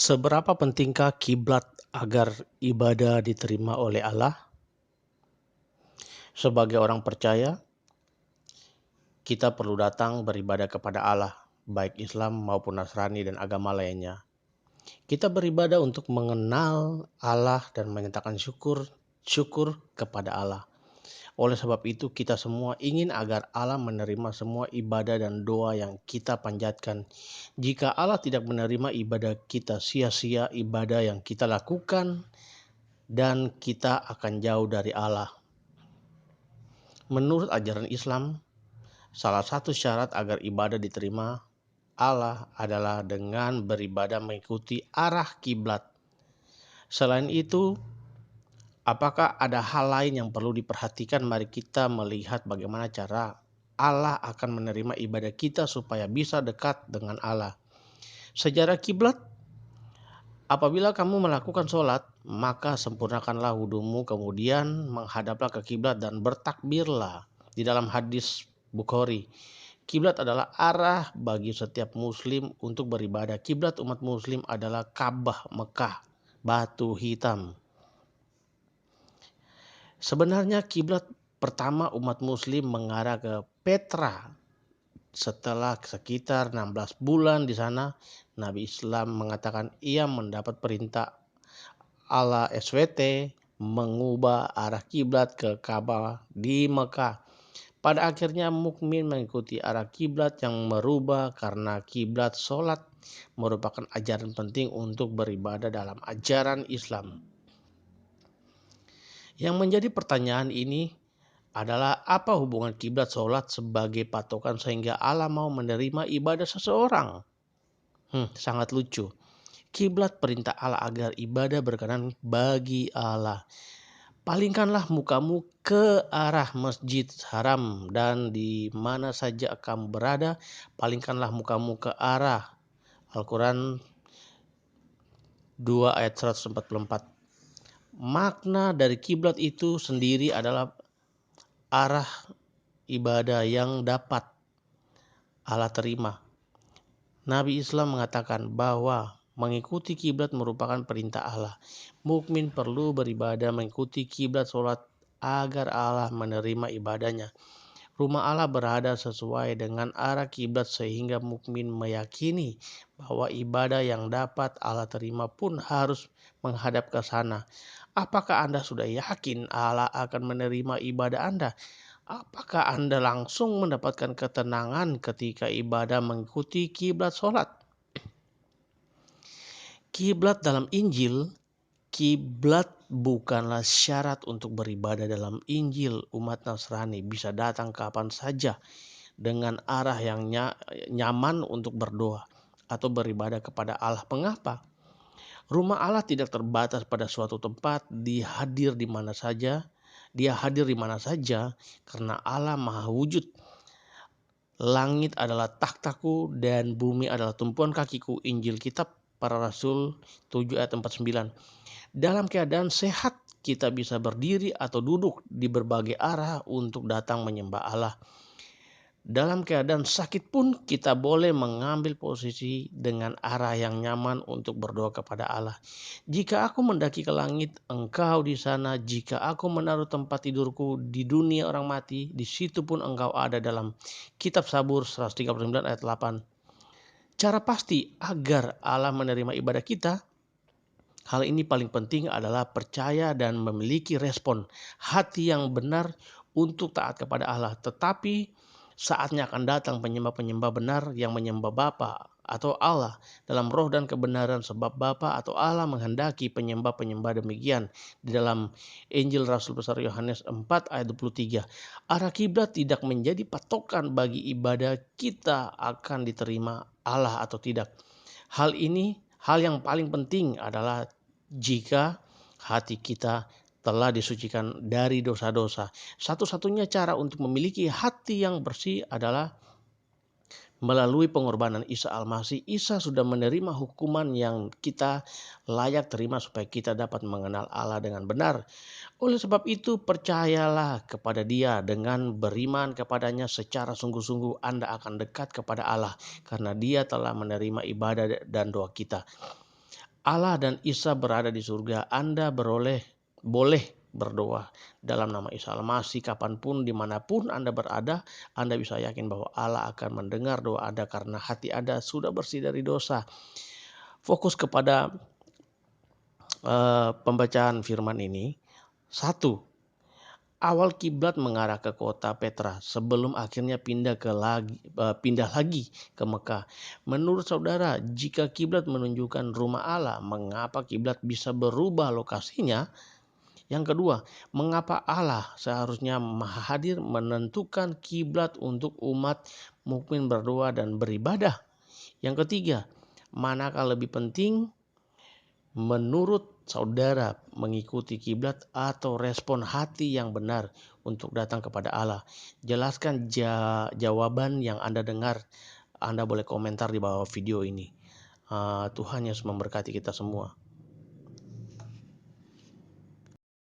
Seberapa pentingkah kiblat agar ibadah diterima oleh Allah? Sebagai orang percaya, kita perlu datang beribadah kepada Allah, baik Islam maupun Nasrani dan agama lainnya. Kita beribadah untuk mengenal Allah dan menyatakan syukur kepada Allah. Oleh sebab itu, kita semua ingin agar Allah menerima semua ibadah dan doa yang kita panjatkan. Jika Allah tidak menerima ibadah kita, sia-sia ibadah yang kita lakukan dan kita akan jauh dari Allah. Menurut ajaran Islam, salah satu syarat agar ibadah diterima Allah adalah dengan beribadah mengikuti arah kiblat. Selain itu, apakah ada hal lain yang perlu diperhatikan? Mari kita melihat bagaimana cara Allah akan menerima ibadah kita supaya bisa dekat dengan Allah. Sejarah kiblat. Apabila kamu melakukan sholat, maka sempurnakanlah wudumu, kemudian menghadaplah ke kiblat dan bertakbirlah. Di dalam hadis Bukhari, kiblat adalah arah bagi setiap muslim untuk beribadah. Kiblat umat muslim adalah Ka'bah Mekah, batu hitam. Sebenarnya kiblat pertama umat muslim mengarah ke Petra. Setelah sekitar 16 bulan di sana, Nabi Islam mengatakan ia mendapat perintah Allah SWT mengubah arah kiblat ke Ka'bah di Mekah. Pada akhirnya mukmin mengikuti arah kiblat yang merubah karena kiblat sholat merupakan ajaran penting untuk beribadah dalam ajaran Islam. Yang menjadi pertanyaan ini adalah apa hubungan kiblat sholat sebagai patokan sehingga Allah mau menerima ibadah seseorang? Sangat lucu. Kiblat perintah Allah agar ibadah berkenan bagi Allah. Palingkanlah mukamu ke arah Masjid Haram dan di mana saja kamu berada, palingkanlah mukamu ke arah. Al-Quran 2 ayat 144. Makna dari kiblat itu sendiri adalah arah ibadah yang dapat Allah terima. Nabi Islam mengatakan bahwa mengikuti kiblat merupakan perintah Allah. Mukmin perlu beribadah mengikuti kiblat sholat agar Allah menerima ibadahnya. Rumah Allah berada sesuai dengan arah kiblat sehingga mukmin meyakini bahwa ibadah yang dapat Allah terima pun harus menghadap ke sana. Apakah Anda sudah yakin Allah akan menerima ibadah Anda? Apakah Anda langsung mendapatkan ketenangan ketika ibadah mengikuti kiblat sholat? Kiblat dalam Injil, kiblat bukanlah syarat untuk beribadah dalam Injil. Umat Nasrani bisa datang kapan saja dengan arah yang nyaman untuk berdoa atau beribadah kepada Allah. Mengapa? Rumah Allah tidak terbatas pada suatu tempat, Dia hadir di mana saja karena Allah Maha Wujud. Langit adalah takhtaku dan bumi adalah tumpuan kakiku. Injil Kitab Para Rasul 7 ayat 49. Dalam keadaan sehat kita bisa berdiri atau duduk di berbagai arah untuk datang menyembah Allah. Dalam keadaan sakit pun kita boleh mengambil posisi dengan arah yang nyaman untuk berdoa kepada Allah. Jika aku mendaki ke langit, engkau di sana. Jika aku menaruh tempat tidurku di dunia orang mati, di situ pun engkau ada. Dalam Kitab Sabur 139 ayat 8. Cara pasti agar Allah menerima ibadah kita, hal ini paling penting adalah percaya dan memiliki respon hati yang benar untuk taat kepada Allah. Tetapi saatnya akan datang penyembah-penyembah benar yang menyembah Bapa atau Allah dalam roh dan kebenaran, sebab Bapa atau Allah menghendaki penyembah-penyembah demikian. Di dalam Injil Rasul besar Yohanes 4 ayat 23. Arah kiblat tidak menjadi patokan bagi ibadah kita akan diterima Allah atau tidak. Hal yang paling penting adalah jika hati kita telah disucikan dari dosa-dosa. Satu-satunya cara untuk memiliki hati yang bersih adalah melalui pengorbanan Isa Al-Masih. Isa sudah menerima hukuman yang kita layak terima supaya kita dapat mengenal Allah dengan benar. Oleh sebab itu percayalah kepada Dia. Dengan beriman kepadanya secara sungguh-sungguh Anda akan dekat kepada Allah karena Dia telah menerima ibadah dan doa kita. Allah dan Isa berada di surga. Anda boleh berdoa dalam nama Isa Al-Masih kapanpun, dimanapun Anda berada. Anda bisa yakin bahwa Allah akan mendengar doa Anda karena hati Anda sudah bersih dari dosa. Fokus kepada pembacaan firman ini. 1. Awal kiblat mengarah ke kota Petra sebelum akhirnya pindah lagi ke Mekah. Menurut saudara, jika kiblat menunjukkan rumah Allah, mengapa kiblat bisa berubah lokasinya? Yang kedua, mengapa Allah seharusnya Maha Hadir menentukan kiblat untuk umat mukmin berdoa dan beribadah? Yang ketiga, manakah lebih penting menurut saudara, mengikuti kiblat atau respon hati yang benar untuk datang kepada Allah? Jelaskan jawaban yang Anda dengar. Anda boleh komentar di bawah video ini. Tuhan Yesus memberkati kita semua.